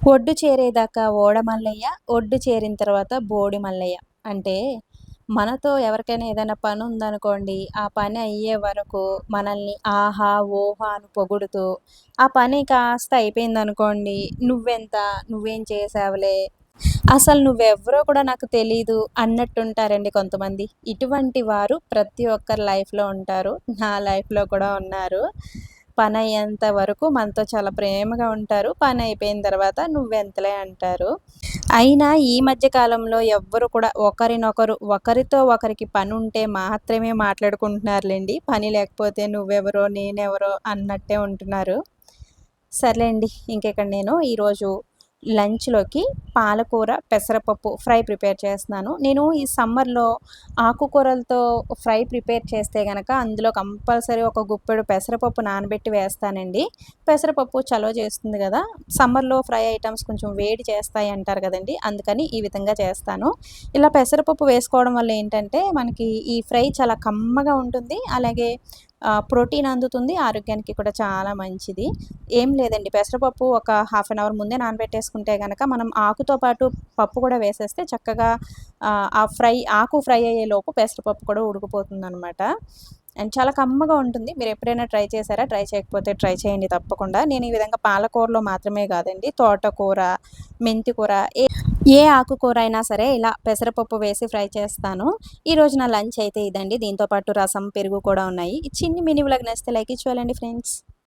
ఒడ్డు చేరేదాకా ఓడ మల్లయ్య, ఒడ్డు చేరిన తర్వాత బోడి మల్లయ్య. అంటే మనతో ఎవరికైనా ఏదైనా పనుందనుకోండి, ఆ పని అయ్యే వరకు మనల్ని ఆహా! ఓహా! అని పొగుడుతూ, ఆ పని కాస్త అయిపోయిందనుకోండి, "నువ్వెంత? నువ్వేం చేశావులే, అసలు నువ్వెవ్వరో కూడా నాకు తెలీదు" అన్నట్టుంటారండి కొంతమంది. ఇటువంటి వారు ప్రతి ఒక్కరి లైఫ్‌లో ఉంటారు. నా లైఫ్‌లో కూడా ఉన్నారు. పనయ్యేంత వరకు మనతో చాలా ప్రేమగా ఉంటారు. పనయిపోయిన తర్వాత "నువ్వెంతలే" అంటారు. అయినా ఈ మధ్య కాలంలో ఎవ్వరు కూడా ఒకరితో ఒకరికి పనుంటే మాత్రమే మాట్లాడుకుంటున్నారులెండి. పని లేకపోతే నువ్వెవరో, నేనెవరో అన్నట్టే ఉంటున్నారు. సర్లేండి. ఇంకిక్కడ నేను ఈరోజు లంచ్‌లోకి పాలకూర, పెసరపప్పు ఫ్రై ప్రిపేర్ చేస్తున్నాను. నేను ఈ సమ్మర్‌లో ఆకుకూరలతో ఫ్రై ప్రిపేర్ చేస్తే గనక అందులో కంపల్సరీ ఒక గుప్పెడు పెసరపప్పు నానబెట్టి వేస్తానండి. పెసరపప్పు చలవ చేస్తుంది గదా! సమ్మర్‌లో ఫ్రై ఐటెమ్స్ కొంచెం వేడి చేస్తాయి అంటారు గదండీ! అందుకని ఈ విధంగా చేస్తాను. ఇలా పెసరపప్పు వేసుకోవడం వల్ల ఏంటంటే మనకి ఈ ఫ్రై చాలా కమ్మగా ఉంటుంది. అలాగే ప్రోటీన్ అందుతుంది. ఆరోగ్యానికి కూడా చాలా మంచిది. ఏం లేదండి. పెసరపప్పు ఒక హాఫ్ అన్ అవర్ ముందే నానబెట్టేసుకుంటే గనక, మనం ఆకుతో పాటు పప్పు కూడా వేసేస్తే చక్కగా ఆ ఆకు ఫ్రై అయ్యేలోపు పెసరపప్పు కూడా ఉడికిపోతుందనమాట. అండ్ చాలా కమ్మగా ఉంటుంది. మీరెప్పుడైనా ట్రై చేశారా? ట్రై చేయకపోతే ట్రై చేయండి తప్పకుండా. నేను ఈ విధంగా పాలకూరలో మాత్రమే కాదండి, తోటకూర, మెంతి కూర, ఏ ఆకుకూర అయినా సరే ఇలా పెసరపప్పు వేసి ఫ్రై చేస్తాను. ఈరోజు నా లంచ్ అయితే ఇదండి. దీంతో పాటు రసం, పెరుగు కూడా ఉన్నాయి. ఈ చిన్ని మినీ వ్లాగ్ నచ్చితే లైక్ ఇచ్చి వెళ్ళండి ఫ్రెండ్స్.